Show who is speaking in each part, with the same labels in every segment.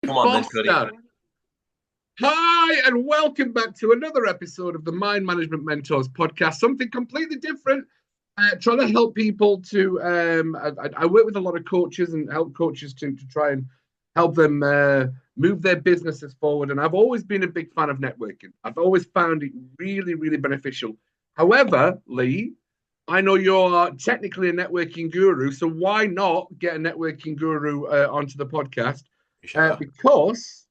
Speaker 1: Come on then,
Speaker 2: Boss
Speaker 1: Cuddy.
Speaker 2: Dad. Hi, and welcome back to another episode of the Mind Management Mentors podcast. Something completely different. Trying to help people to. I work with a lot of coaches and help coaches to try and help them move their businesses forward. And I've always been a big fan of networking. I've always found it really, really beneficial. However, Lee, I know you're technically a networking guru, so why not get a networking guru onto the podcast?
Speaker 1: Appreciate that.
Speaker 2: Because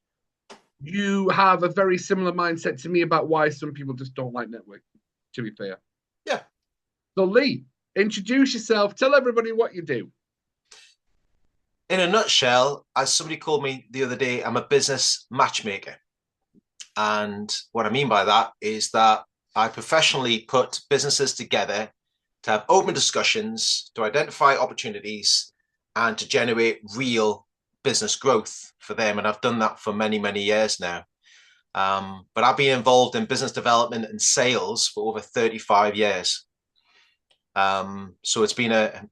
Speaker 2: you have a very similar mindset to me about why some people just don't like networking, to be fair.
Speaker 1: Yeah.
Speaker 2: So, Lee, introduce yourself. Tell everybody what you do.
Speaker 1: In a nutshell, as somebody called me the other day, I'm a business matchmaker. And what I mean by that is that I professionally put businesses together to have open discussions, to identify opportunities, and to generate real business growth for them. And I've done that for many, many years now. But I've been involved in business development and sales for over 35 years. So it's been an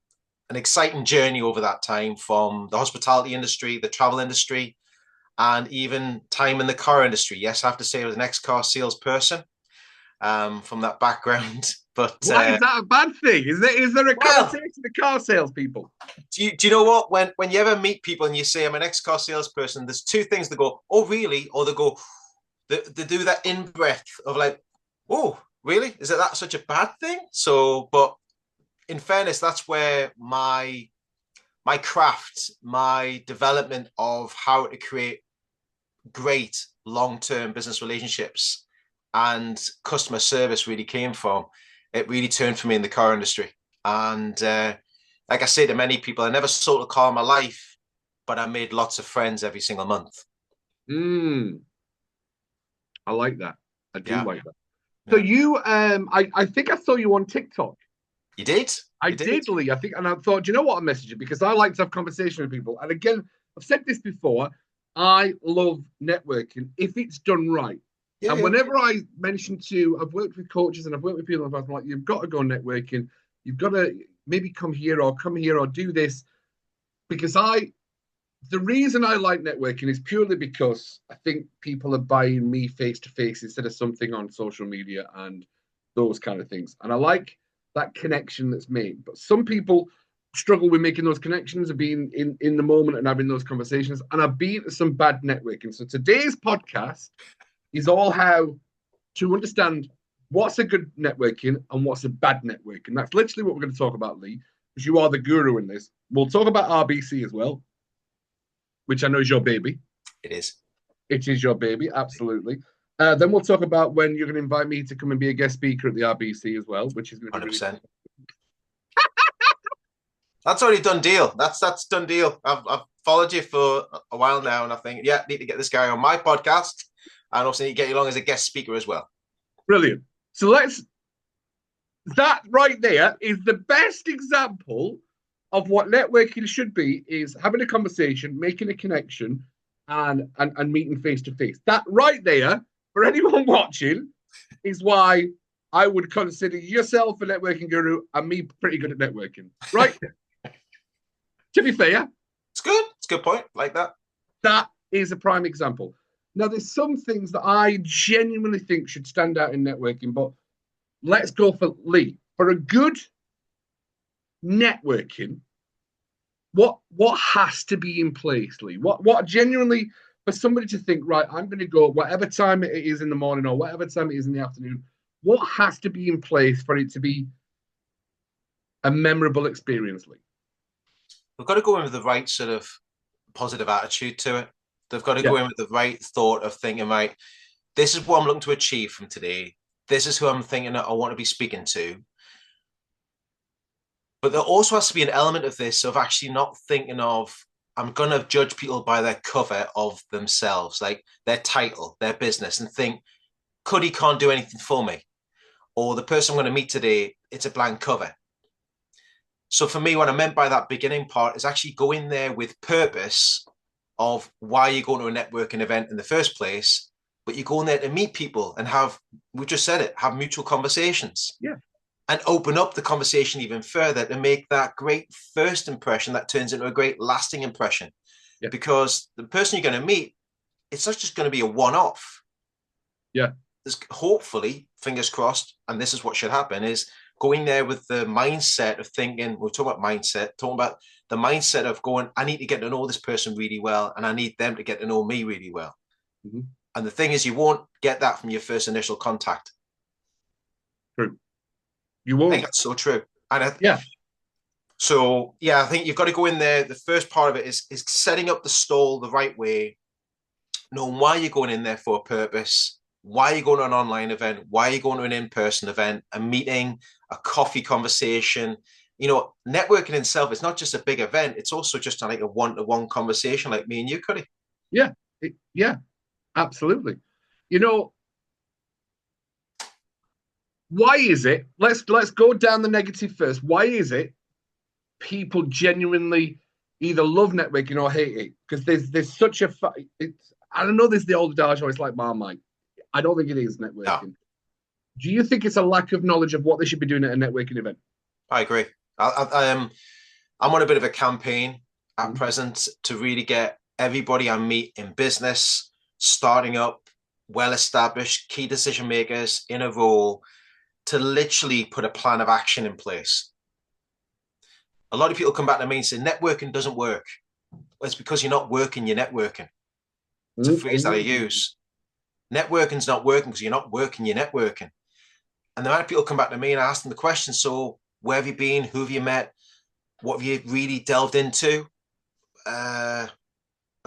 Speaker 1: exciting journey over that time, from the hospitality industry, the travel industry, and even time in the car industry. Yes, I have to say I was an ex-car salesperson from that background. But
Speaker 2: why is that a bad thing? Is there a connotation to car salespeople?
Speaker 1: Do you know what? When you ever meet people and you say I'm an ex-car salesperson, there's two things that go, oh really? Or they do that in-breath of like, oh really? Is it that such a bad thing? So, but in fairness, that's where my craft, my development of how to create great long-term business relationships and customer service really came from. It really turned for me in the car industry. And like I say to many people, I never sold a car in my life, but I made lots of friends every single month.
Speaker 2: I like that. I do like that. So
Speaker 1: Yeah.
Speaker 2: you, I think I saw you on TikTok.
Speaker 1: You did?
Speaker 2: I did, Lee. I think, and I thought, do you know what? I messaged you because I like to have conversation with people. And again, I've said this before. I love networking if it's done right.
Speaker 1: Yeah,
Speaker 2: And
Speaker 1: yeah.
Speaker 2: whenever I mention I've worked with coaches and I've worked with people, and I'm like, you've got to go networking. You've got to maybe come here or do this, because the reason I like networking is purely because I think people are buying me face to face instead of something on social media and those kind of things. And I like that connection that's made. But some people struggle with making those connections, of being in the moment and having those conversations. And I've been to some bad networking. So today's podcast is all how to understand what's a good networking and what's a bad networking. That's literally what we're going to talk about, Lee, because you are the guru in this. We'll talk about RBC as well, which I know is your baby.
Speaker 1: It is.
Speaker 2: It is your baby, absolutely. Then we'll talk about when you're going to invite me to come and be a guest speaker at the RBC as well, which is going to be
Speaker 1: 100%.
Speaker 2: Really
Speaker 1: That's already done deal. That's done deal. I've followed you for a while now, and I think, yeah, I need to get this guy on my podcast, and also need to get you along as a guest speaker as well.
Speaker 2: Brilliant. So that right there is the best example of what networking should be, is having a conversation, making a connection, and meeting face to face. That right there, for anyone watching, is why I would consider yourself a networking guru and me pretty good at networking. Right? To be fair.
Speaker 1: It's good. It's a good point. Like that.
Speaker 2: That is a prime example. Now, there's some things that I genuinely think should stand out in networking, but let's go for Lee. For a good networking, what has to be in place, Lee? What genuinely, for somebody to think, right, I'm going to go whatever time it is in the morning or whatever time it is in the afternoon, what has to be in place for it to be a memorable experience, Lee?
Speaker 1: We've got to go in with the right sort of positive attitude to it. They've got to go in with the right thought of thinking, right, this is what I'm looking to achieve from today. This is who I'm thinking that I want to be speaking to. But there also has to be an element of this of actually not thinking of, I'm going to judge people by their cover of themselves, like their title, their business, and think, Cuddy can't do anything for me. Or the person I'm going to meet today, it's a blank cover. So for me, what I meant by that beginning part is actually go in there with purpose of why you're going to a networking event in the first place, but you're going there to meet people and have, we just said it, have mutual conversations.
Speaker 2: Yeah.
Speaker 1: And open up the conversation even further to make that great first impression that turns into a great lasting impression. Yeah. Because the person you're going to meet it's not just going to be a one-off.
Speaker 2: Yeah.
Speaker 1: There's hopefully, fingers crossed, and this is what should happen, is going there with the mindset of thinking, we're talking about mindset, talking about the mindset of going, I need to get to know this person really well, and I need them to get to know me really well.
Speaker 2: Mm-hmm.
Speaker 1: And the thing is, you won't get that from your first initial contact.
Speaker 2: True. You
Speaker 1: I think
Speaker 2: won't.
Speaker 1: that's so true. And
Speaker 2: Yeah.
Speaker 1: so, yeah, I think you've got to go in there. The first part of it is setting up the stall the right way, knowing why you're going in there for a purpose, why you're going to an online event, why you're going to an in-person event, a meeting, a coffee conversation. Networking itself is not just a big event. It's also just like a one-to-one conversation like me and you, Cuddy.
Speaker 2: Yeah. Yeah. Absolutely. You know, why is it? Let's go down the negative first. Why is it people genuinely either love networking or hate it? Because there's such a it's I don't know. There's the old adage, it's like Marmite. I don't think it is
Speaker 1: No,
Speaker 2: networking. Do you think it's a lack of knowledge of what they should be doing at a networking event?
Speaker 1: I agree. I'm on a bit of a campaign at
Speaker 2: Mm-hmm.
Speaker 1: present to really get everybody I meet in business, starting up, well established key decision makers in a role to literally put a plan of action in place. A lot of people come back to me and say networking doesn't work. Well, it's because you're not working, you're networking. It's a phrase that I
Speaker 2: Mm-hmm.
Speaker 1: use. Networking's not working because you're not working, you're networking. And the amount of people come back to me and ask them the question, so where have you been? Who have you met? What have you really delved into? I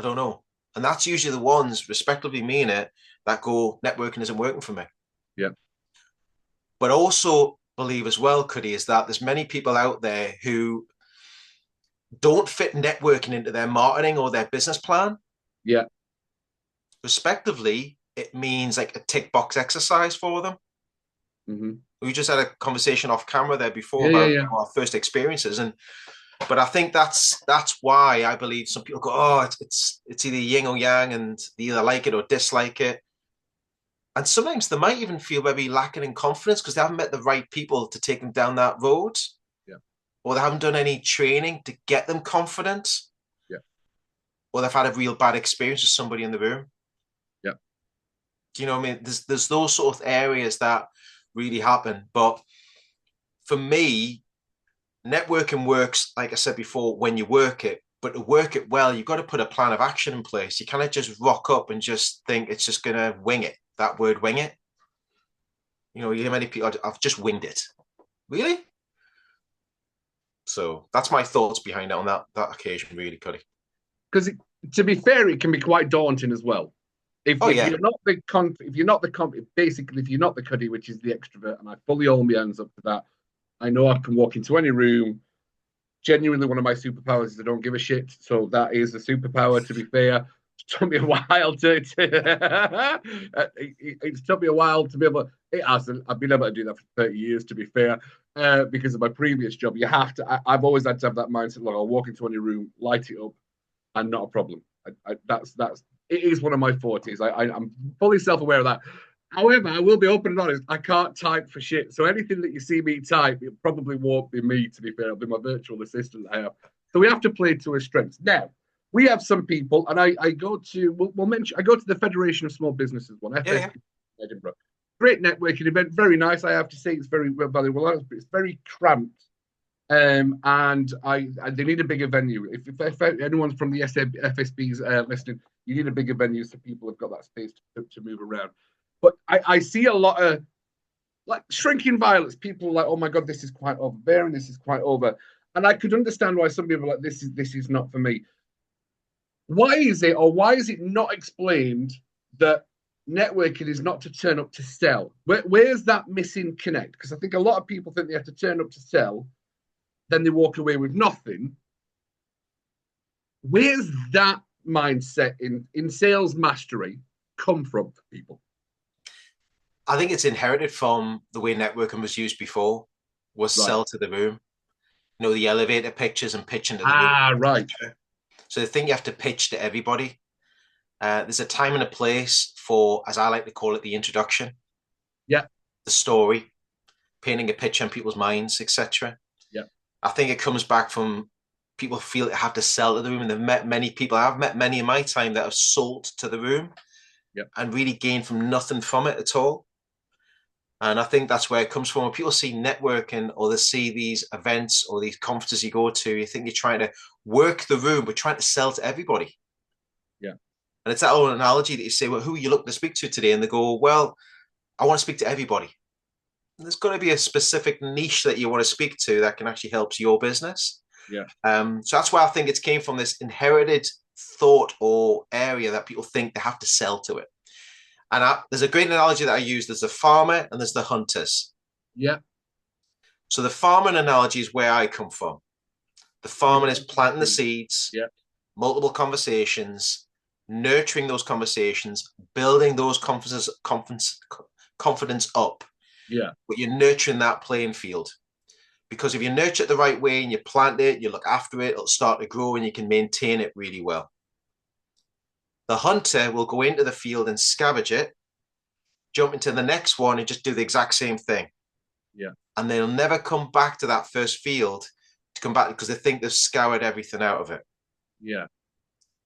Speaker 1: don't know. And that's usually the ones, respectively mean it, that go, networking isn't working for me.
Speaker 2: Yeah.
Speaker 1: But also believe as well, Cuddy, is that there's many people out there who don't fit networking into their marketing or their business plan.
Speaker 2: Yeah.
Speaker 1: Respectively, it means like a tick box exercise for them.
Speaker 2: Mm-hmm.
Speaker 1: We just had a conversation off camera there before
Speaker 2: Yeah. Yeah.
Speaker 1: about
Speaker 2: Yeah.
Speaker 1: our first experiences, and but I think that's why I believe some people go, oh, it's either yin or yang, and they either like it or dislike it. And sometimes they might even feel maybe lacking in confidence because they haven't met the right people to take them down that road,
Speaker 2: Yeah.
Speaker 1: or they haven't done any training to get them confident,
Speaker 2: Yeah.
Speaker 1: or they've had a real bad experience with somebody in the room.
Speaker 2: Yeah.
Speaker 1: Do you know what I mean? There's those sort of areas that really happen. But for me, networking works, like I said before, when you work it. But to work it well, you've got to put a plan of action in place. You cannot just rock up and just think it's just going to wing it. That word, wing it. You hear many people, I've just winged it. Really? So that's my thoughts behind it on that occasion, really, Cuddy.
Speaker 2: Because to be fair, it can be quite daunting as well. If
Speaker 1: Oh,
Speaker 2: if
Speaker 1: yeah.
Speaker 2: you're not the if you're not the basically if you're not the cuddy, which is the extrovert, and I fully hold my hands up to that. I know I can walk into any room. Genuinely, one of my superpowers is I don't give a shit. So that is a superpower. To be fair, it took me a while it's took me a while to be able. It hasn't. I've been able to do that for 30 years. To be fair, because of my previous job, you have to. I've always had to have that mindset. Look, I'll walk into any room, light it up, and not a problem. That's it is one of my fortes. I'm fully self aware of that. However, I will be open and honest. I can't type for shit. So anything that you see me type, it probably won't be me. To be fair, it'll be my virtual assistant I have. So we have to play to our strengths. Now we have some people, and I go to we'll mention I go to the Federation of Small Businesses one,
Speaker 1: Yeah, yeah.
Speaker 2: FSB Edinburgh. Great networking event, very nice. I have to say it's very valuable, but it's very cramped. And they need a bigger venue. If anyone's from the FSB's listening, you need a bigger venue so people have got that space to move around. But I see a lot of like shrinking violets. People are like, oh my god, this is quite overbearing. This is quite over. And I could understand why some people are like, this is not for me. Why is it, or why is it not explained that networking is not to turn up to sell? Where's that missing connect? Because I think a lot of people think they have to turn up to sell, then they walk away with nothing. Where's that mindset in sales mastery come from for people?
Speaker 1: I think it's inherited from the way networking was used before, was
Speaker 2: Right.
Speaker 1: sell to the room. The elevator pitches and pitching to the room.
Speaker 2: Ah, right.
Speaker 1: So they think you have to pitch to everybody. There's a time and a place for, as I like to call it, the introduction,
Speaker 2: Yeah.
Speaker 1: the story, painting a picture in people's minds, etc.
Speaker 2: Yeah.
Speaker 1: I think it comes back from people feel they have to sell to the room, and they've met many people. I've met many in my time that have sold to the room
Speaker 2: Yeah.
Speaker 1: and really gained from nothing from it at all. And I think that's where it comes from. When people see networking or they see these events or these conferences you go to, you think you're trying to work the room, but trying to sell to everybody.
Speaker 2: Yeah.
Speaker 1: And it's that old analogy that you say, well, who are you looking to speak to today? And they go, well, I want to speak to everybody. And there's got to be a specific niche that you want to speak to that can actually help your business.
Speaker 2: Yeah.
Speaker 1: So that's why I think it came from this inherited thought or area that people think they have to sell to it. And there's a great analogy that I use. There's the farmer and there's the hunters.
Speaker 2: Yeah.
Speaker 1: So the farming analogy is where I come from. The farming is planting the seeds,
Speaker 2: Yeah.
Speaker 1: multiple conversations, nurturing those conversations, building those confidence up.
Speaker 2: Yeah.
Speaker 1: But you're nurturing that playing field. Because if you nurture it the right way and you plant it, you look after it, it'll start to grow and you can maintain it really well. The hunter will go into the field and scavenge it, jump into the next one and just do the exact same thing.
Speaker 2: Yeah.
Speaker 1: And they'll never come back to that first field to come back because they think they've scoured everything out of it.
Speaker 2: Yeah.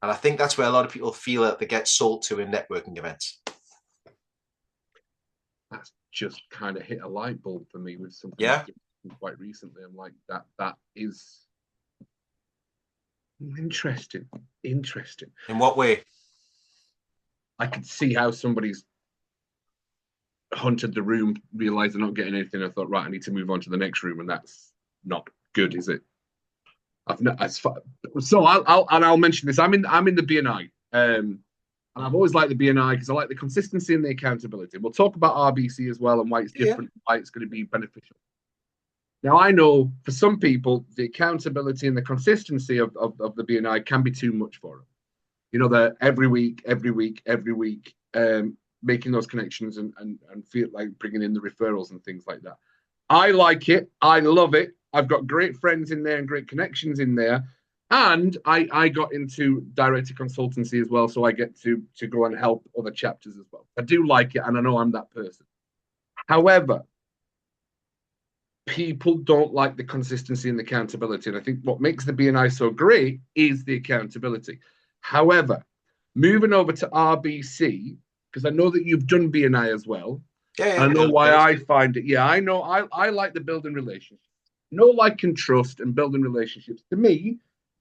Speaker 1: And I think that's where a lot of people feel that they get sold to in networking events.
Speaker 2: That's just kind of hit a light bulb for me with something
Speaker 1: Yeah.
Speaker 2: quite recently. I'm like, that is interesting. Interesting.
Speaker 1: In what way?
Speaker 2: I could see how somebody's hunted the room, realized they're not getting anything. I thought, right, I need to move on to the next room, and that's not good, is it? I've not as far, so I'll mention this. I'm in the BNI, and I've always liked the BNI because I like the consistency and the accountability. We'll talk about RBC as well and why it's different, why it's going to be beneficial. Now, I know for some people, the accountability and the consistency of the BNI can be too much for them. You know, that every week, making those connections and feel like bringing in the referrals and things like that. I like it. I love it. I've got great friends in there and great connections in there. And I got into director consultancy as well. So I get to go and help other chapters as well. I do like it. And I know I'm that person. However, people don't like the consistency and the accountability. And I think what makes the BNI so great is the accountability. However, moving over to RBC, because I know that you've done BNI as well.
Speaker 1: Yeah,
Speaker 2: I know why I find it. Yeah, I know. I like the building relationships. Know, like, and trust and building relationships to me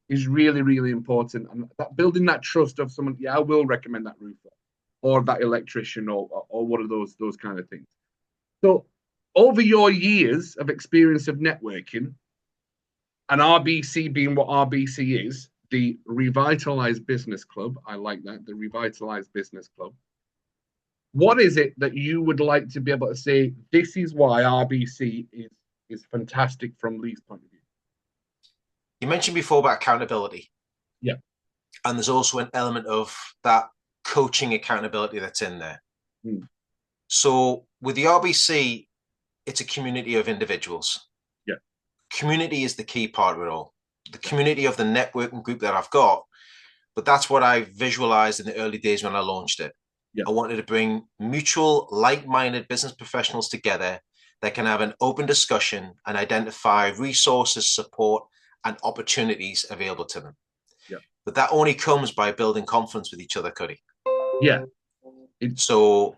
Speaker 2: is really, really important. And that building that trust of someone, yeah, I will recommend that roofer or that electrician or one of those kind of things. So over your years of experience of networking, and RBC being what RBC is, the Revitalized Business Club, I like that, the Revitalized Business Club. What is it that you would like to be able to say, this is why RBC is fantastic from Lee's point of view?
Speaker 1: You mentioned before about accountability.
Speaker 2: Yeah.
Speaker 1: And there's also an element of that coaching accountability that's in there. So with the RBC, it's a community of individuals.
Speaker 2: Yeah.
Speaker 1: Community is the key part of it all. The community of the networking group that I've got. But that's what I visualized in the early days when I launched it.
Speaker 2: Yeah.
Speaker 1: I wanted to bring mutual, like-minded business professionals together that can have an open discussion and identify resources, support, and opportunities available to them.
Speaker 2: Yeah.
Speaker 1: But that only comes by building confidence with each other, Cuddy.
Speaker 2: Yeah.
Speaker 1: So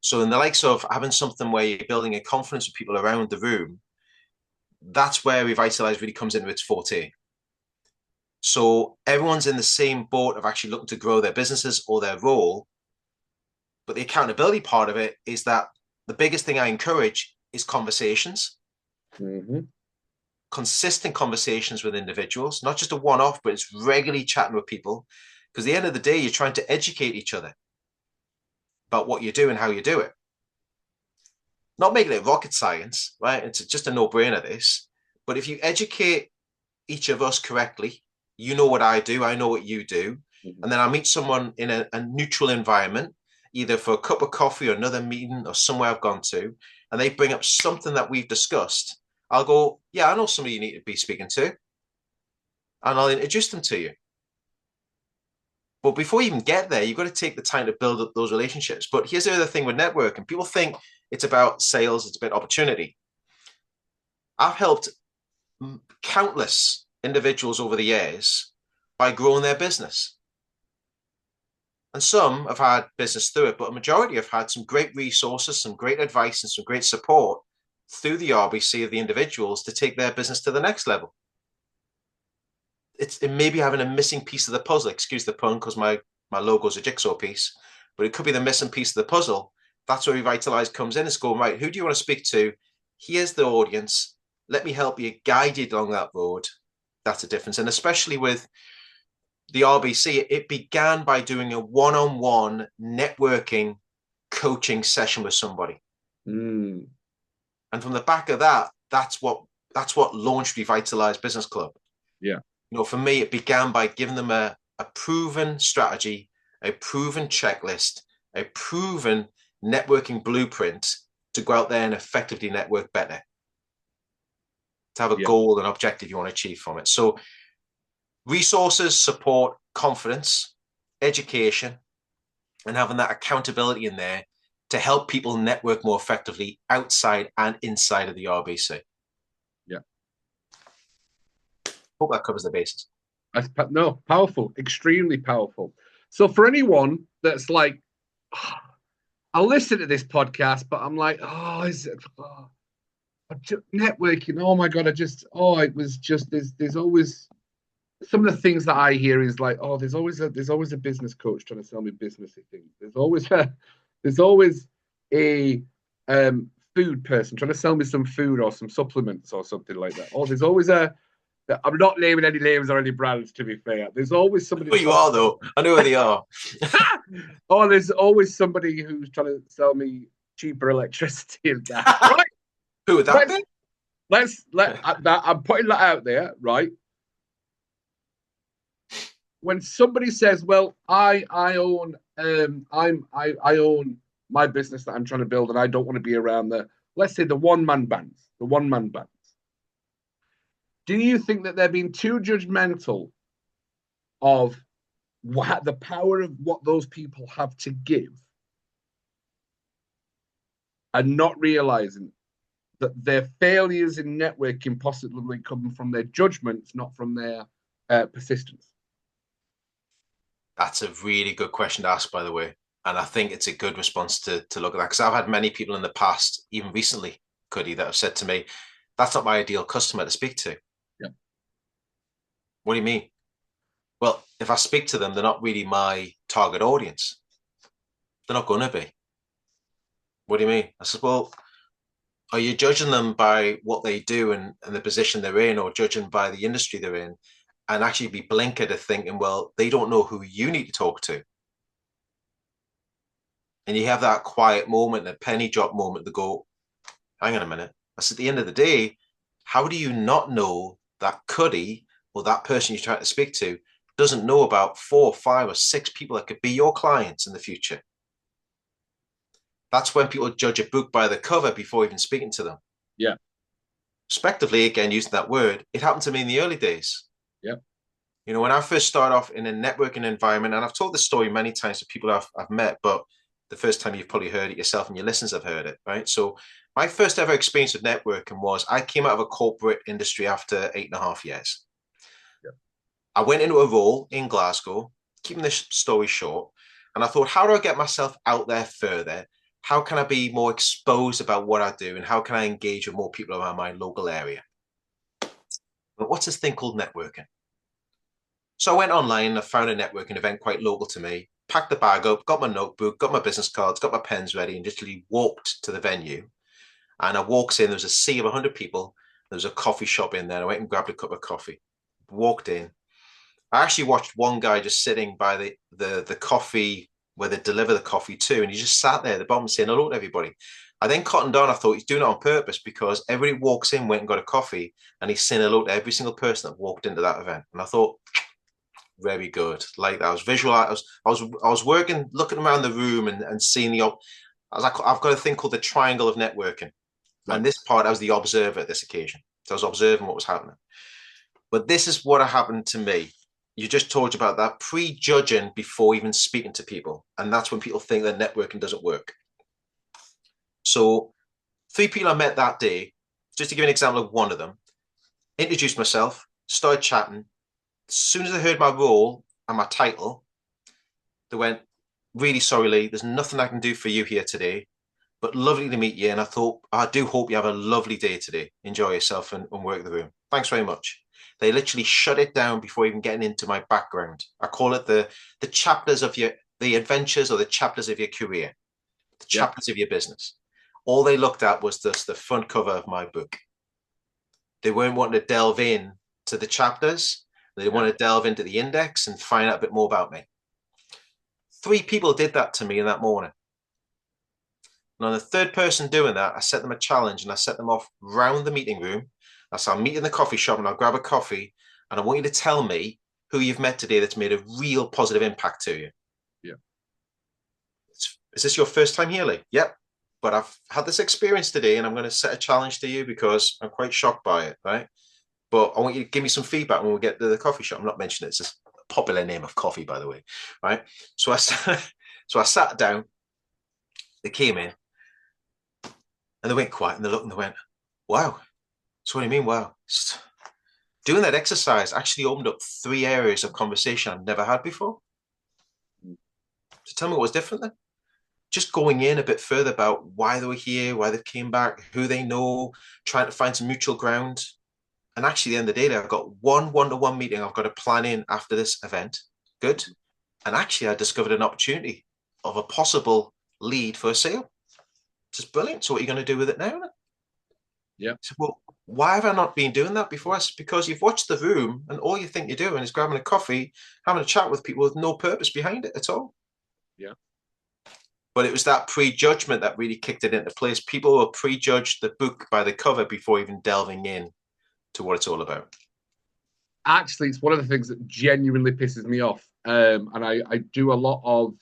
Speaker 1: so in the likes of having something where you're building a confidence with people around the room, that's where Revitalize really comes into its forte. So everyone's in the same boat of actually looking to grow their businesses or their role. But the accountability part of it is that the biggest thing I encourage is conversations. Consistent conversations with individuals, not just a one-off, but it's regularly chatting with people. Because at the end of the day, you're trying to educate each other about what you do and how you do it. Not making it rocket science, right? It's just a no-brainer, this. But if you educate each of us correctly, you know what I do, I know what you do. And then I meet someone in a neutral environment, either for a cup of coffee or another meeting or somewhere I've gone to, and they bring up something that we've discussed. I'll go, yeah, I know somebody you need to be speaking to. And I'll introduce them to you. But before you even get there, you've got to take the time to build up those relationships. But here's the other thing with networking. People think it's about sales, it's about opportunity. I've helped countless individuals over the years by growing their business. And some have had business through it, but a majority have had some great resources, some great advice, and some great support through the RBC of the individuals to take their business to the next level. It may be having a missing piece of the puzzle, excuse the pun, because my logo's a jigsaw piece, but it could be the missing piece of the puzzle. That's where Revitalized comes in. It's going, right, who do you want to speak to? Here's the audience. Let me help you, guide you along that road. That's a difference. And especially with the RBC, it began by doing a one-on-one networking coaching session with somebody.
Speaker 2: Mm.
Speaker 1: And from the back of that, that's what launched Revitalized Business Club.
Speaker 2: Yeah.
Speaker 1: For me, it began by giving them a proven strategy, a proven checklist, a proven networking blueprint to go out there and effectively network better, to have a goal and objective you want to achieve from it. So resources, support, confidence, education, and having that accountability in there to help people network more effectively outside and inside of the RBC.
Speaker 2: Yeah.
Speaker 1: Hope that covers the bases.
Speaker 2: No, powerful, extremely powerful. So for anyone that's like, oh, I'll listen to this podcast, but I'm like, oh, is it networking? Oh my God, it was just there's always some of the things that I hear is like, oh, there's always a business coach trying to sell me businessy things. There's always a food person trying to sell me some food or some supplements or something like that. Or there's always I'm not naming any names or any brands, to be fair. There's always somebody.
Speaker 1: Who you are, though. I know who they are.
Speaker 2: Oh, there's always somebody who's trying to sell me cheaper electricity and gas. Right?
Speaker 1: Who would that be?
Speaker 2: I'm putting that out there, right? When somebody says, "Well, I own I own my business that I'm trying to build, and I don't want to be around let's say the one-man bands, do you think that they're being too judgmental of the power of what those people have to give, and not realizing that their failures in networking possibly come from their judgments, not from their persistence?
Speaker 1: That's a really good question to ask, by the way. And I think it's a good response to look at that. Because I've had many people in the past, even recently, Cuddy, that have said to me, that's not my ideal customer to speak to.
Speaker 2: Yeah.
Speaker 1: What do you mean? Well, if I speak to them, they're not really my target audience. They're not going to be. What do you mean? I said, well, are you judging them by what they do and the position they're in, or judging by the industry they're in, and actually be blinkered at thinking, well, they don't know who you need to talk to? And you have that quiet moment, a penny drop moment to go, hang on a minute. That's at the end of the day, how do you not know that Cuddy or that person you're trying to speak to doesn't know about 4, 5, or 6 people that could be your clients in the future? That's when people judge a book by the cover before even speaking to them.
Speaker 2: Yeah.
Speaker 1: Respectively, again, using that word, it happened to me in the early days.
Speaker 2: Yeah.
Speaker 1: When I first started off in a networking environment, and I've told this story many times to people I've met, but the first time you've probably heard it yourself and your listeners have heard it, right? So my first ever experience with networking was I came out of a corporate industry after 8.5 years.
Speaker 2: Yeah.
Speaker 1: I went into a role in Glasgow, keeping this story short, and I thought, how do I get myself out there further? How can I be more exposed about what I do, and how can I engage with more people around my local area? But what's this thing called networking? So I went online and I found a networking event quite local to me, packed the bag up, got my notebook, got my business cards, got my pens ready, and literally walked to the venue. And I walked in, there was a sea of 100 people. There was a coffee shop in there. I went and grabbed a cup of coffee, walked in. I actually watched one guy just sitting by the coffee where they deliver the coffee to, and he just sat there at the bottom saying hello to everybody. I then cottoned on. I thought he's doing it on purpose because everybody walks in, went and got a coffee, and he's saying hello to every single person that walked into that event. And I thought, very good. Like I was visualizing, I was working, looking around the room and seeing I was like, I've got a thing called the triangle of networking. Right. And this part, I was the observer at this occasion. So I was observing what was happening. But this is what happened to me. You just talked about that prejudging before even speaking to people. And that's when people think that networking doesn't work. So 3 people I met that day just to give an example of one of them, introduced myself, started chatting. As soon as they heard my role and my title, they went, really sorry, Lee, there's nothing I can do for you here today, but lovely to meet you. And I thought, I do hope you have a lovely day today. Enjoy yourself and work the room. Thanks very much. They literally shut it down before even getting into my background. I call it the chapters of the adventures or the chapters of your career, the
Speaker 2: Yeah.
Speaker 1: chapters of your business. All they looked at was just the front cover of my book. They weren't wanting to delve in to the chapters. They
Speaker 2: Yeah.
Speaker 1: want to delve into the index and find out a bit more about me. 3 people did that to me in that morning. And on the third person doing that, I set them a challenge and I set them off round the meeting room. I said, I'll meet in the coffee shop and I'll grab a coffee. And I want you to tell me who you've met today that's made a real positive impact to you.
Speaker 2: Yeah.
Speaker 1: Is this your first time here, Lee? Yep. But I've had this experience today and I'm going to set a challenge to you because I'm quite shocked by it, right? But I want you to give me some feedback when we get to the coffee shop. I'm not mentioning it. It's a popular name of coffee, by the way, right? So I sat down. They came in and they went quiet and they looked and they went, wow. So what do you mean, wow? Just doing that exercise actually opened up 3 areas of conversation I've never had before. So tell me what was different then. Just going in a bit further about why they were here, why they came back, who they know, trying to find some mutual ground. And actually, at the end of the day, I've got one-to-one meeting I've got to plan in after this event. Good. And actually, I discovered an opportunity of a possible lead for a sale. Just brilliant. So what are you going to do with it now?
Speaker 2: Yeah.
Speaker 1: So, well, why have I not been doing that before? It's because you've watched the room and all you think you're doing is grabbing a coffee, having a chat with people with no purpose behind it at all.
Speaker 2: Yeah.
Speaker 1: But it was that prejudgment that really kicked it into place. People will prejudge the book by the cover before even delving in to what it's all about.
Speaker 2: Actually, it's one of the things that genuinely pisses me off. And I do a lot of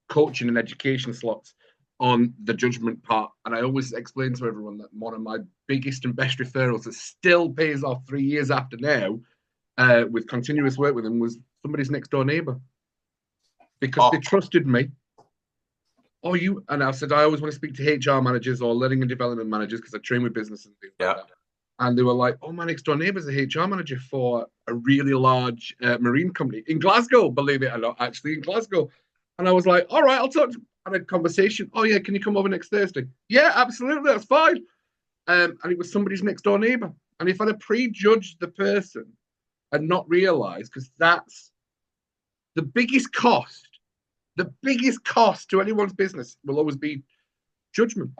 Speaker 2: coaching and education slots on the judgment part. And I always explain to everyone that one of my biggest and best referrals that still pays off 3 years after now with continuous work with them was somebody's next door neighbor because they
Speaker 1: Oh,
Speaker 2: trusted me. Oh, you and I said I always want to speak to HR managers or learning and development managers because I train with business and things like
Speaker 1: yeah.
Speaker 2: that. And they were like, "Oh, my next door neighbor's a HR manager for a really large marine company in Glasgow, believe it or not, actually in Glasgow." And I was like, "All right, I'll talk." Had a conversation. Oh yeah, can you come over next Thursday? Yeah, absolutely, that's fine. And it was somebody's next door neighbor. And if I'd have prejudged the person and not realised, because that's the biggest cost, to anyone's business will always be judgment.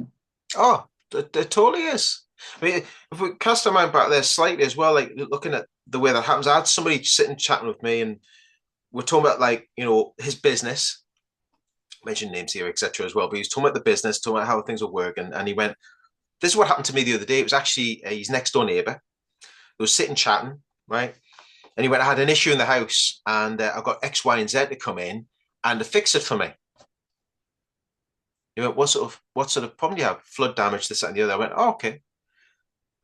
Speaker 1: Oh, it totally is. I mean, if we cast our mind back there slightly as well, like looking at the way that happens, I had somebody sitting chatting with me, and we're talking about like his business, mention names here, etc. as well. But he was talking about the business, talking about how things will work, and he went, "This is what happened to me the other day. It was actually his next door neighbor. They were sitting chatting, right? And he went, I had an issue in the house, and I got X, Y, and Z to come in and to fix it for me." He went, what sort of problem do you have? Flood damage, this, that, and the other. I went, oh, okay.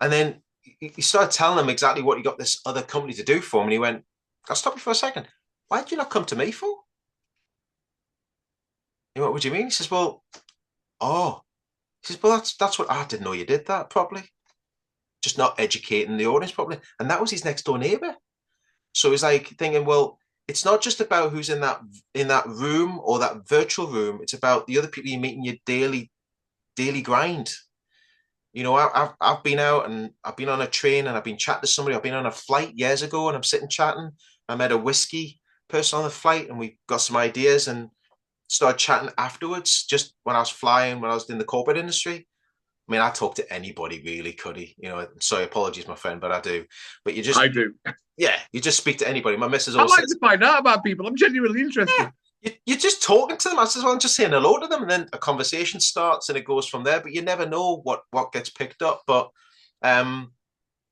Speaker 1: And then he started telling them exactly what he got this other company to do for him. And he went, I'll stop you for a second. Why did you not come to me for? He went, what do you mean? He says, well, oh. He says, well, that's what I didn't know you did that properly. Just not educating the audience properly. And that was his next door neighbor. So he's like thinking, well, it's not just about who's in that room or that virtual room. It's about the other people you meet in your daily grind. I've been out and I've been on a train and I've been chatting to somebody. I've been on a flight years ago and I'm sitting chatting. I met a whiskey person on the flight and we got some ideas and started chatting afterwards. Just when I was flying, when I was in the corporate industry. I mean, I talk to anybody really, Cuddy. Sorry, apologies, my friend, but I do. But
Speaker 2: I do.
Speaker 1: yeah, you just speak to anybody. My missus
Speaker 2: I
Speaker 1: always
Speaker 2: like
Speaker 1: says,
Speaker 2: to find out about people. I'm genuinely interested.
Speaker 1: you're just talking to them. I says, well, I'm just saying hello to them. And then a conversation starts and it goes from there. But you never know what gets picked up. But yeah,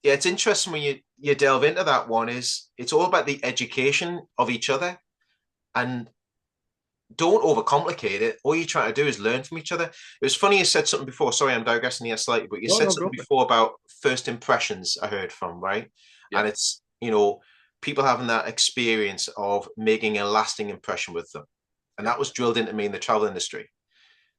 Speaker 1: it's interesting when you delve into that one is it's all about the education of each other and don't overcomplicate it. All you're trying to do is learn from each other. It was funny you said something before. Sorry, I'm digressing here slightly, but you
Speaker 2: No,
Speaker 1: said
Speaker 2: no,
Speaker 1: something
Speaker 2: go for it.
Speaker 1: before about first impressions I heard from, right?
Speaker 2: Yeah.
Speaker 1: And it's, people having that experience of making a lasting impression with them. And
Speaker 2: Yeah.
Speaker 1: that was drilled into me in the travel industry.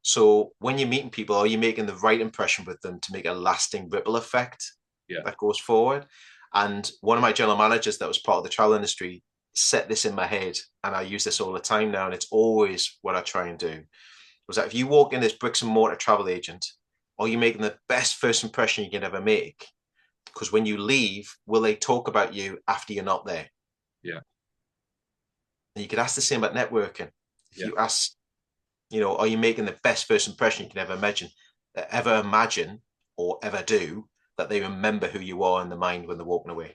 Speaker 1: So when you're meeting people, are you making the right impression with them to make a lasting ripple effect
Speaker 2: Yeah.
Speaker 1: that goes forward? And one of my general managers that was part of the travel industry set this in my head, and I use this all the time now, and it's always what I try and do. Was that if you walk in this bricks and mortar travel agent, are you making the best first impression you can ever make? Because when you leave, will they talk about you after you're not there?
Speaker 2: Yeah.
Speaker 1: And you could ask the same about networking. If
Speaker 2: Yeah.
Speaker 1: you ask, are you making the best first impression you can ever imagine or ever do, that they remember who you are in the mind when they're walking away?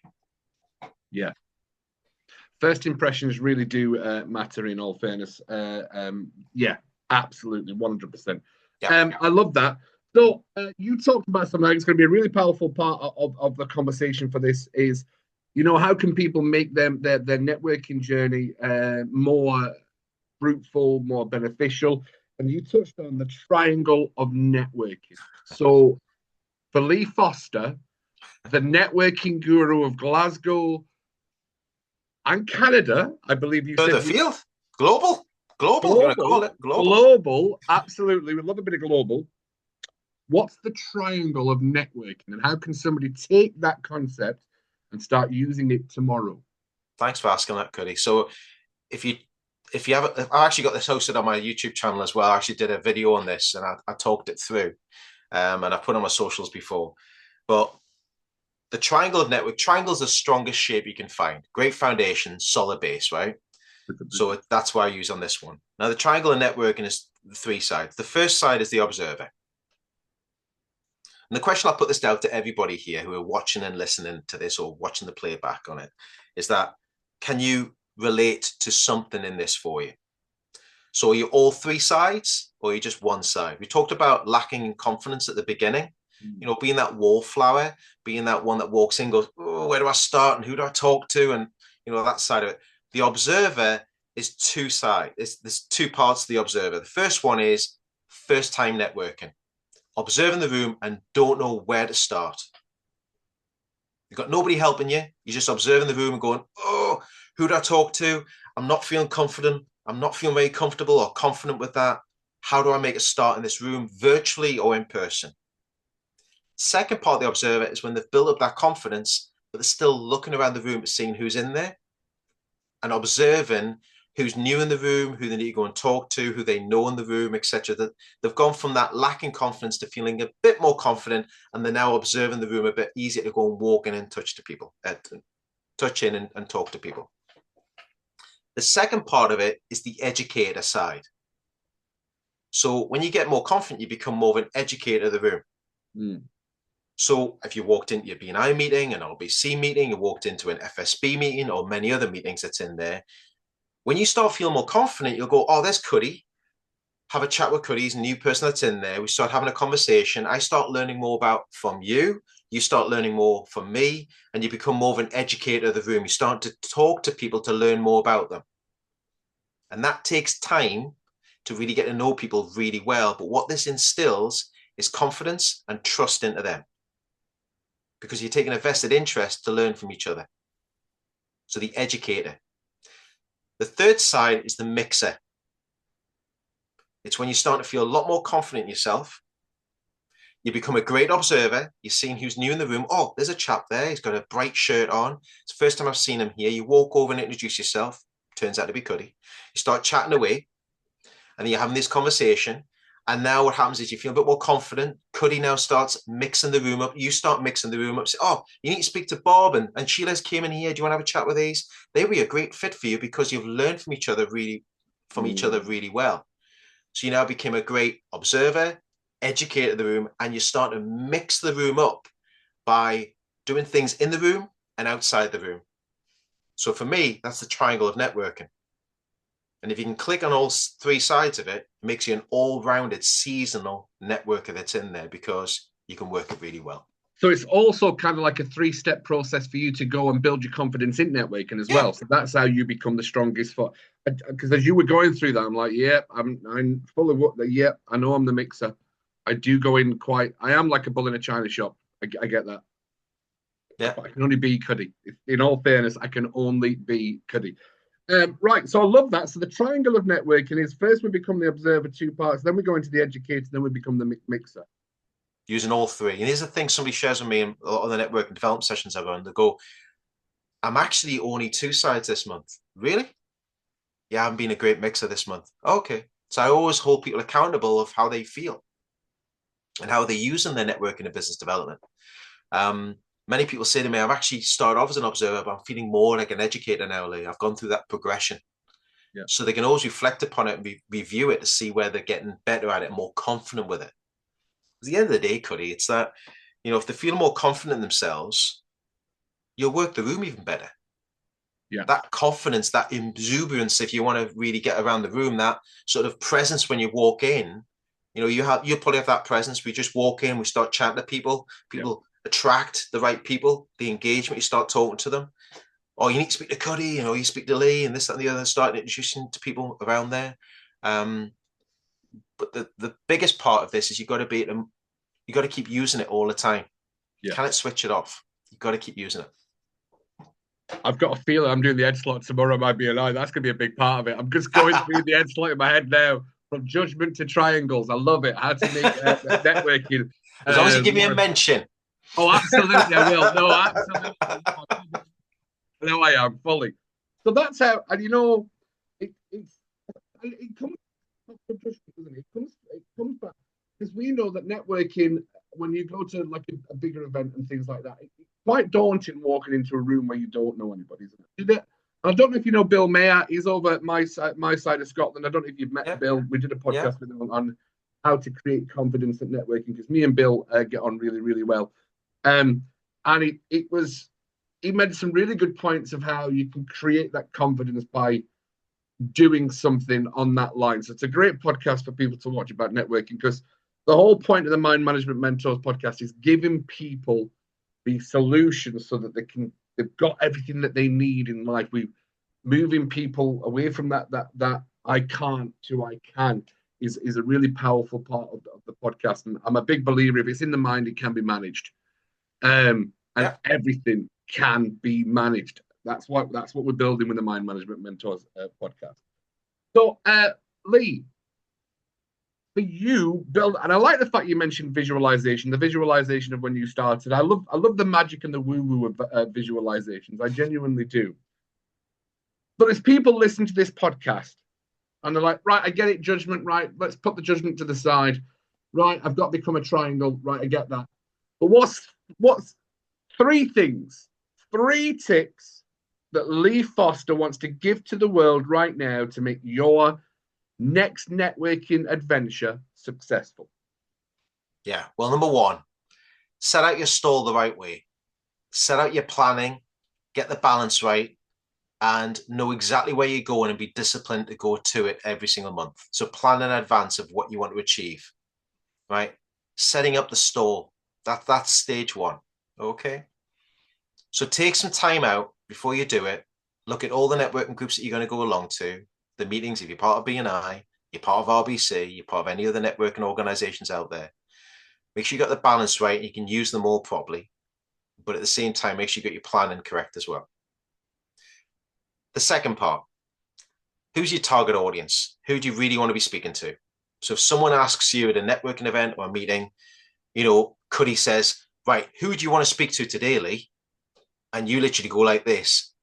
Speaker 2: Yeah. First impressions really do matter in all fairness. Yeah, absolutely, 100%.
Speaker 1: Yeah.
Speaker 2: I love that. So you talked about something that's going to be a really powerful part of the conversation for this is, how can people make their networking journey more fruitful, more beneficial? And you touched on the triangle of networking. So for Lee Foster, the networking guru of Glasgow, and Canada, I believe you
Speaker 1: Further
Speaker 2: said you
Speaker 1: field, global, if you want to call
Speaker 2: global,
Speaker 1: it global.
Speaker 2: global, absolutely. We love a bit of global. What's the triangle of networking, and how can somebody take that concept and start using it tomorrow?
Speaker 1: Thanks for asking that, Cuddy. So if you if you have, I actually got this hosted on my YouTube channel as well. I actually did a video on this, and I talked it through, and I put on my socials before. But the triangle of network, triangle's the strongest shape you can find. Great foundation, solid base, right? So that's why I use on this one. Now, the triangle of networking is the three sides. The first side is the observer. And the question I'll put this out to everybody here who are watching and listening to this or watching the playback on it is that, can you relate to something in this for you? So are you all three sides or are you just one side? We talked about lacking in confidence at the beginning, being that wallflower, being that one that walks in, goes, oh, where do I start and who do I talk to? And, that side of it. The observer is two sides. There's two parts to the observer. The first one is first time networking, observing the room and don't know where to start. You've got nobody helping you. You're just observing the room and going, oh, who do I talk to? I'm not feeling confident. I'm not feeling very comfortable or confident with that. How do I make a start in this room, virtually or in person? Second part of the observer is when they've built up that confidence, but they're still looking around the room, seeing who's in there and observing who's new in the room, who they need to go and talk to, who they know in the room, etc. That they've gone from that lacking confidence to feeling a bit more confident, and they're now observing the room a bit easier to go and walk in and touch to people, touch in and talk to people. The second part of it is the educator side. So when you get more confident, you become more of an educator of the room.
Speaker 2: Mm.
Speaker 1: So if you walked into your BNI meeting, an LBC meeting, you walked into an FSB meeting or many other meetings that's in there, when you start feeling more confident, you'll go, oh, there's Cuddy. Have a chat with Cuddy. He's a new person that's in there. We start having a conversation. I start learning more about from you. You start learning more from me, and you become more of an educator of the room. You start to talk to people to learn more about them. And that takes time to really get to know people really well. But what this instills is confidence and trust into them, because you're taking a vested interest to learn from each other. So the educator. The third side is the mixer. It's when you start to feel a lot more confident in yourself. You become a great observer. You're seeing who's new in the room. Oh, there's a chap there. He's got a bright shirt on. It's the first time I've seen him here. You walk over and introduce yourself. Turns out to be Cuddy. You start chatting away, and then you're having this conversation. And now what happens is you feel a bit more confident. Cuddy now starts mixing the room up. You start mixing the room up. Say, oh, you need to speak to Bob and Sheila's came in here. Do you want to have a chat with these? They'd be a great fit for you because you've learned from each other really well. So you now became a great observer, educator of the room, and you start to mix the room up by doing things in the room and outside the room. So for me, that's the triangle of networking. And if you can click on all three sides of it, it makes you an all-rounded seasonal networker that's in there because you can work it really well.
Speaker 2: So it's also kind of like a three-step process for you to go and build your confidence in networking as well.
Speaker 1: Yeah.
Speaker 2: So that's how you become the strongest for. Because as you were going through that, I'm like, yeah, I'm full of what. Yeah, I know I'm the mixer. I do go in quite. I am like a bull in a china shop. I get that.
Speaker 1: Yeah.
Speaker 2: But I can only be Cuddy. In all fairness, I can only be Cuddy. Right, so I love that. So the triangle of networking is first we become the observer, two parts, then we go into the educator, then we become the mixer.
Speaker 1: Using all three. And here's the thing somebody shares with me in a lot of the networking development sessions I've run. They go, I'm actually only two sides this month. Really? Yeah, I haven't been a great mixer this month. Okay. So I always hold people accountable of how they feel and how they're using their networking and business development. Um, Many people say to me, I've actually started off as an observer, but I'm feeling more like an educator now. Like I've gone through that progression.
Speaker 2: Yeah,
Speaker 1: So they can always reflect upon it and review it to see where they're getting better at it and more confident with it. At the end of the day, Cuddy, it's that, if they feel more confident in themselves, you'll work the room even better.
Speaker 2: yeah,
Speaker 1: That confidence, that exuberance, if you want to really get around the room, that sort of presence when you walk in, you probably have that presence. We just walk in, we start chatting to people,
Speaker 2: yeah.
Speaker 1: people attract the right people, the engagement, you start talking to them. Or you need to speak to Cuddy, you speak to Lee and this, that, and the other, start introducing to people around there. Um, but the biggest part of this is you got to keep using it all the time. You
Speaker 2: Yeah.
Speaker 1: cannot switch it off. You've got to keep using it.
Speaker 2: I've got a feeling I'm doing the edge slot tomorrow, my BNI. That's going to be a big part of it. I'm just going through the edge slot in my head now, from judgment to triangles. I love it. How to make networking
Speaker 1: As long as you give me a
Speaker 2: more.
Speaker 1: mention.
Speaker 2: Oh, absolutely, I will. No, absolutely. No, I am fully. So that's how, and it comes from trust, doesn't it? It comes back because we know that networking, when you go to like a bigger event and things like that, it's quite daunting walking into a room where you don't know anybody, isn't it? Did it? I don't know if you know Bill Mayer. He's over at my side of Scotland. I don't know if you've met
Speaker 1: Yeah,
Speaker 2: Bill. We did a
Speaker 1: yeah,
Speaker 2: podcast with him on how to create confidence at networking because me and Bill get on really, really well. Um, and it was he made some really good points of how you can create that confidence by doing something on that line. So it's a great podcast for people to watch about networking because the whole point of the Mind Management Mentors podcast is giving people the solutions so that they've got everything that they need in life. We moving people away from that I can't to I can is a really powerful part of the podcast. And I'm a big believer if it's in the mind, it can be managed. And
Speaker 1: yeah.
Speaker 2: everything can be managed. That's what we're building with the Mind Management Mentors podcast. So, Lee, for you, build, and I like the fact you mentioned visualization. The visualization of when you started. I love the magic and the woo woo of visualizations. I genuinely do. But as people listen to this podcast and they're like, right, I get it, judgment, right? Let's put the judgment to the side. Right, I've got to become a triangle. Right, I get that. But what's three things, three tips that Lee Foster wants to give to the world right now to make your next networking adventure successful?
Speaker 1: Yeah. Well, number one, set out your stall the right way. Set out your planning, get the balance right, and know exactly where you're going and be disciplined to go to it every single month. So plan in advance of what you want to achieve, right? Setting up the stall. That's stage one. Okay. So take some time out before you do it. Look at all the networking groups that you're going to go along to, the meetings. If you're part of BNI, you're part of RBC, you're part of any other networking organizations out there. Make sure you got the balance right and you can use them all properly. But at the same time, make sure you got your planning correct as well. The second part, who's your target audience? Who do you really want to be speaking to? So if someone asks you at a networking event or a meeting, Cuddy says, right, who do you want to speak to today, Lee? And you literally go like this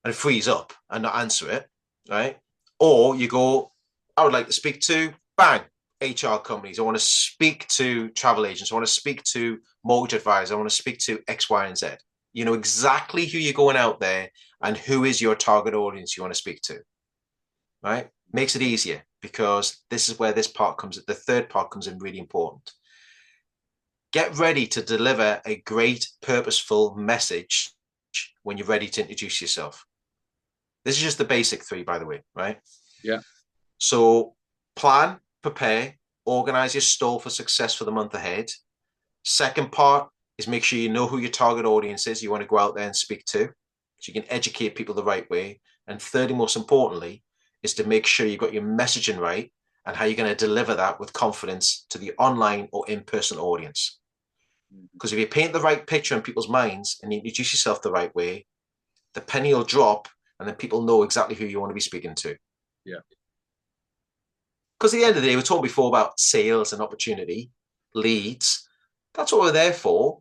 Speaker 1: and freeze up and not answer it, right? Or you go, I would like to speak to bang, HR companies. I want to speak to travel agents. I want to speak to mortgage advisors. I want to speak to X, Y, and Z. You know exactly who you're going out there and who is your target audience you want to speak to, right? Makes it easier because this is where the third part comes in really important. Get ready to deliver a great, purposeful message when you're ready to introduce yourself. This is just the basic three, by the way, right?
Speaker 2: Yeah.
Speaker 1: So plan, prepare, organize your stall for success for the month ahead. Second part is make sure you know who your target audience is you want to go out there and speak to so you can educate people the right way. And thirdly, most importantly, is to make sure you've got your messaging right and how you're going to deliver that with confidence to the online or in-person audience. Because if you paint the right picture in people's minds and you introduce yourself the right way, the penny will drop, and then people know exactly who you want to be speaking to.
Speaker 2: Yeah.
Speaker 1: Because at the end of the day, we were talking before about sales and opportunity, leads. That's what we're there for,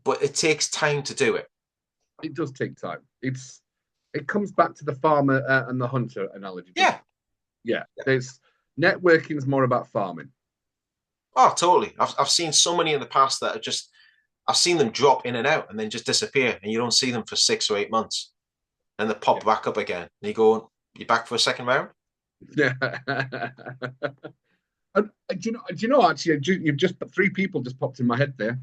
Speaker 1: but it takes time to do it.
Speaker 2: It does take time. It comes back to the farmer and the hunter analogy, doesn't
Speaker 1: Yeah.
Speaker 2: it? Yeah. There's networking is more about farming.
Speaker 1: Oh, totally. I've seen so many in the past that are just, I've seen them drop in and out and then just disappear, and you don't see them for 6 or 8 months, and they pop
Speaker 2: Yeah.
Speaker 1: back up again. And you go, you back for a second round?
Speaker 2: Yeah. And actually, you've just three people just popped in my head there.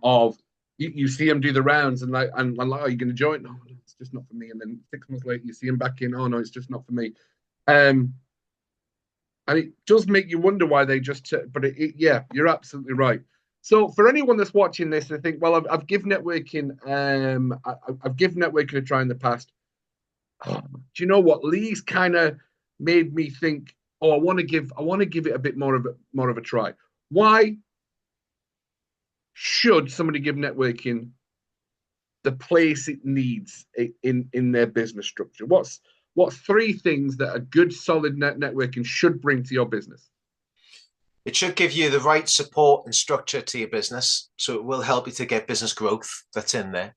Speaker 2: Of you see them do the rounds and like, are you going to join? No, it's just not for me. And then 6 months later, you see them back in. Oh no, it's just not for me. Um, and it does make you wonder why they just. But yeah, you're absolutely right. So for anyone that's watching this, I think, well, I've given networking. I've given networking a try in the past. Oh, do you know what? Lee's kind of made me think. Oh, I want to give it a bit more of a try. Why should somebody give networking the place it needs in their business structure? What's three things that a good solid networking should bring to your business?
Speaker 1: It should give you the right support and structure to your business. So it will help you to get business growth that's in there.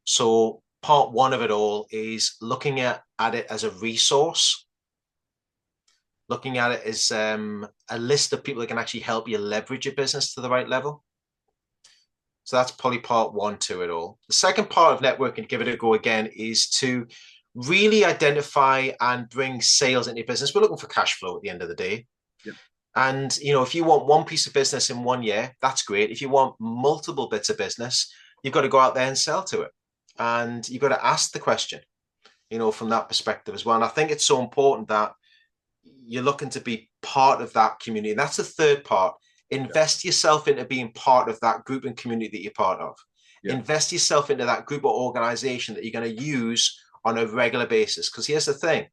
Speaker 1: So part one of it all is looking at it as a resource, looking at it as a list of people that can actually help you leverage your business to the right level. So that's probably part one to it all. The second part of networking, give it a go again, is to really identify and bring sales into your business. We're looking for cash flow at the end of the day.
Speaker 2: Yeah.
Speaker 1: And, you know, if you want one piece of business in 1 year, that's great. If you want multiple bits of business, you've got to go out there and sell to it. And you've got to ask the question, you know, from that perspective as well. And I think it's so important that you're looking to be part of that community. And that's the third part.
Speaker 2: Yeah.
Speaker 1: Invest yourself into being part of that group and community that you're part of.
Speaker 2: Yeah.
Speaker 1: Invest yourself into that group or organization that you're going to use on a regular basis. Because here's the thing,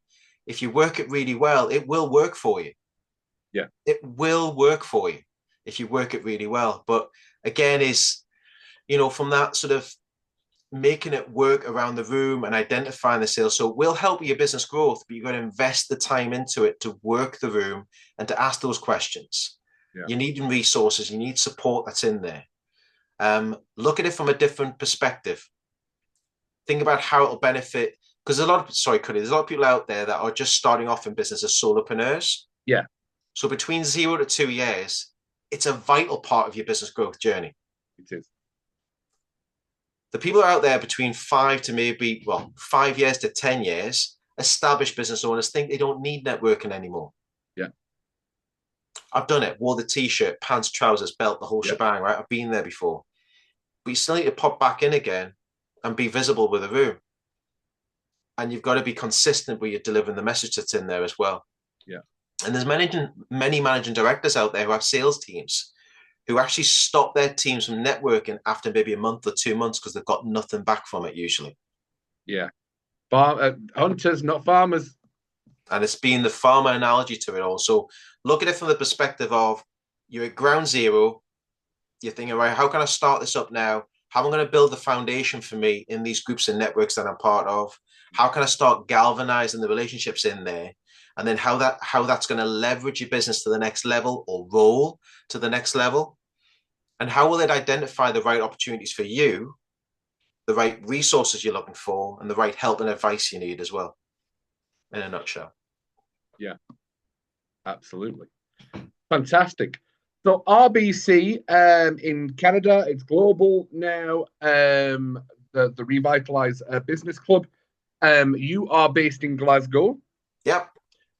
Speaker 1: if you work it really well, it will work for you.
Speaker 2: Yeah.
Speaker 1: It will work for you if you work it really well. But again, is, you know, from that sort of making it work around the room and identifying the sales. So it will help your business growth, but you've got to invest the time into it to work the room and to ask those questions.
Speaker 2: Yeah.
Speaker 1: You need resources, you need support that's in there. Look at it from a different perspective. Think about how it'll benefit, because there's a lot of people out there that are just starting off in business as solopreneurs.
Speaker 2: Yeah.
Speaker 1: So between 0 to 2 years, it's a vital part of your business growth journey.
Speaker 2: It is.
Speaker 1: The people out there between 5 years to 10 years, established business owners think they don't need networking anymore.
Speaker 2: Yeah.
Speaker 1: I've done it, wore the t-shirt, pants, trousers, belt, the whole shebang, right? I've been there before. But you still need to pop back in again and be visible with the room. And you've got to be consistent with your delivering the message that's in there as well.
Speaker 2: Yeah.
Speaker 1: And there's many managing directors out there who have sales teams who actually stop their teams from networking after maybe a month or 2 months because they've got nothing back from it usually.
Speaker 2: Yeah. Hunters, not farmers.
Speaker 1: And it's been the farmer analogy to it all. So look at it from the perspective of you're at ground zero. You're thinking, right, how can I start this up now? How am I going to build the foundation for me in these groups and networks that I'm part of? How can I start galvanizing the relationships in there? And then how that's going to leverage your business to the next level or roll to the next level? And how will it identify the right opportunities for you, the right resources you're looking for, and the right help and advice you need as well, in a nutshell?
Speaker 2: Yeah, absolutely. Fantastic. So RBC in Canada, it's global now. The Revitalized Business Club. You are based in Glasgow.
Speaker 1: Yep.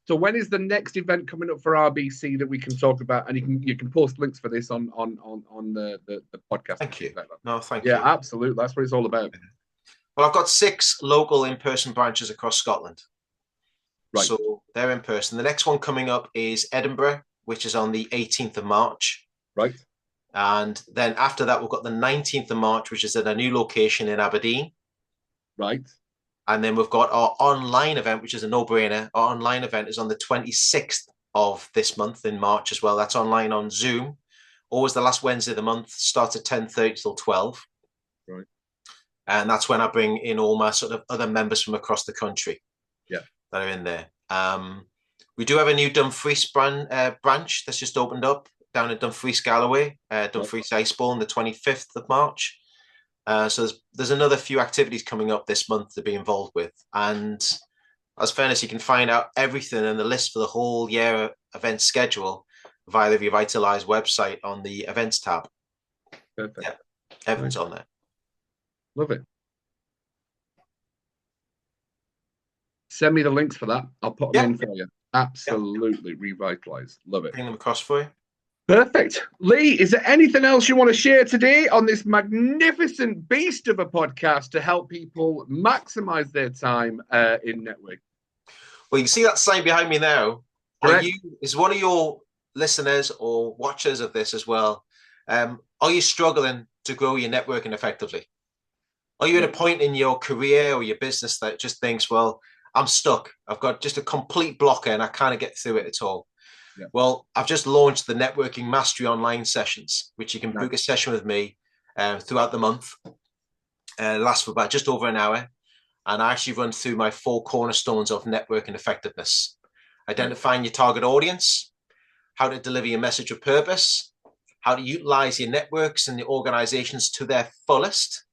Speaker 2: So when is the next event coming up for RBC that we can talk about? And you can post links for this on the podcast.
Speaker 1: Thank you. No, thank
Speaker 2: yeah,
Speaker 1: you.
Speaker 2: absolutely. That's what it's all about.
Speaker 1: Well, I've got 6 local in-person branches across Scotland.
Speaker 2: Right.
Speaker 1: So they're in person. The next one coming up is Edinburgh, which is on the 18th of March.
Speaker 2: Right.
Speaker 1: And then after that, we've got the 19th of March, which is at a new location in Aberdeen.
Speaker 2: Right.
Speaker 1: And then we've got our online event, which is a no-brainer. Our online event is on the 26th of this month in March as well. That's online on Zoom. Always the last Wednesday of the month. Starts at 10:30 till 12.
Speaker 2: Right.
Speaker 1: And that's when I bring in all my sort of other members from across the country
Speaker 2: Yeah.
Speaker 1: that are in there. We do have a new Dumfries branch that's just opened up down in Dumfries, Galloway, Dumfries Ice Bowl on the 25th of March. So there's another few activities coming up this month to be involved with. And as fairness, you can find out everything and the list for the whole year event schedule via the revitalized website on the events tab.
Speaker 2: Perfect.
Speaker 1: Yeah, everything's
Speaker 2: Nice.
Speaker 1: on there.
Speaker 2: Love it. Send me the links for that. I'll put them
Speaker 1: Yeah,
Speaker 2: in for you.
Speaker 1: yeah.
Speaker 2: Absolutely revitalized. Love it.
Speaker 1: Bring them across for you.
Speaker 2: Perfect. Lee, is there anything else you want to share today on this magnificent beast of a podcast to help people maximize their time in network?
Speaker 1: Well, you can see that sign behind me now.
Speaker 2: Correct.
Speaker 1: Is one of your listeners or watchers of this as well? Are you struggling to grow your networking effectively? Are you at a point in your career or your business that just thinks, well, I'm stuck. I've got just a complete blocker and I can't get through it at all.
Speaker 2: Yeah.
Speaker 1: Well, I've just launched the Networking Mastery online sessions, which you can book a session with me throughout the month. It lasts for about just over an hour. And I actually run through my 4 cornerstones of networking effectiveness: identifying your target audience, how to deliver your message of purpose, how to utilize your networks and your organizations to their fullest.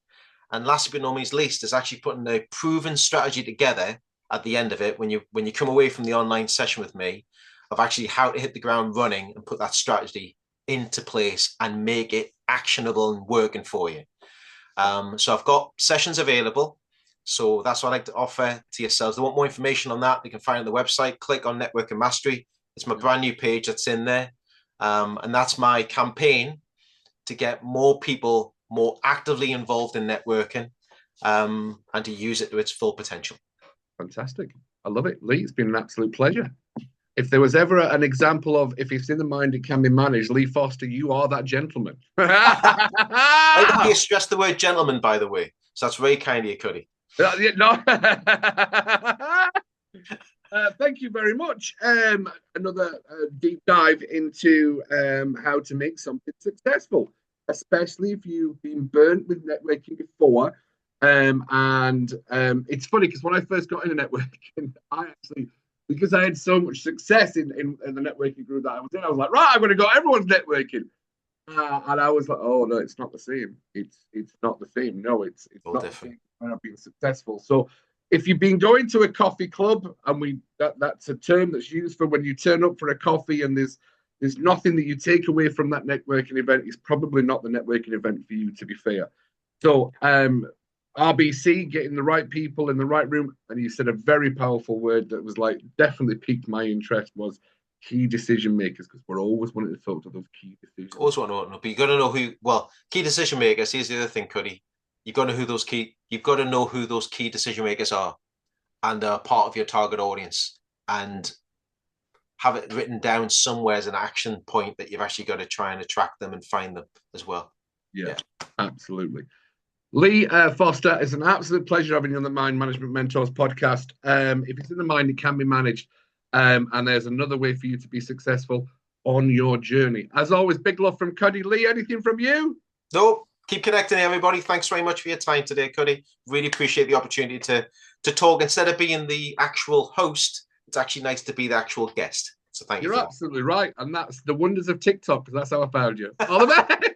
Speaker 1: And last but not least is actually putting a proven strategy together at the end of it when you come away from the online session with me of actually how to hit the ground running and put that strategy into place and make it actionable and working for you. So I've got sessions available. So that's what I like to offer to yourselves. If they want more information on that, they can find it on the website, click on Network and Mastery. It's my brand new page that's in there. And that's my campaign to get more people more actively involved in networking and to use it to its full potential.
Speaker 2: Fantastic. I love it. Lee, it's been an absolute pleasure. If there was ever an example of if it's in the mind, it can be managed, Lee Foster, you are that gentleman.
Speaker 1: I like how you stress the word gentleman, by the way. So that's very kind of you, Cuddy.
Speaker 2: No. Thank you very much. Another deep dive into how to make something successful, especially if you've been burnt with networking before. And it's funny because when I first got into networking, I actually, because I had so much success in the networking group that I was in, I was like, right, I'm going to go everyone's networking. And I was like, oh no, it's not the same. It's not the same. No, it's
Speaker 1: All
Speaker 2: not
Speaker 1: different.
Speaker 2: the same when I've been successful. So if you've been going to a coffee club, and that's a term that's used for when you turn up for a coffee and there's nothing that you take away from that networking event, it's probably not the networking event for you, to be fair. So RBC, getting the right people in the right room, and you said a very powerful word that was like definitely piqued my interest, was key decision makers, because we're always wanting to talk to those key decisions.
Speaker 1: Always want to know, but you got to know who. Well, key decision makers. Here's the other thing, Cuddy. You've got to know who those key. You've got to know who those key decision makers are, and are part of your target audience, and have it written down somewhere as an action point that you've actually got to try and attract them and find them as well.
Speaker 2: Yeah. Absolutely. Lee Foster, it's an absolute pleasure having you on the Mind Management Mentors podcast. If it's in the mind, it can be managed. And there's another way for you to be successful on your journey. As always, big love from Cuddy. Lee, anything from you?
Speaker 1: No, keep connecting, everybody. Thanks very much for your time today, Cuddy. Really appreciate the opportunity to talk. Instead of being the actual host, it's actually nice to be the actual guest. So thank you.
Speaker 2: You're absolutely right. And that's the wonders of TikTok, because that's how I found you. All the best.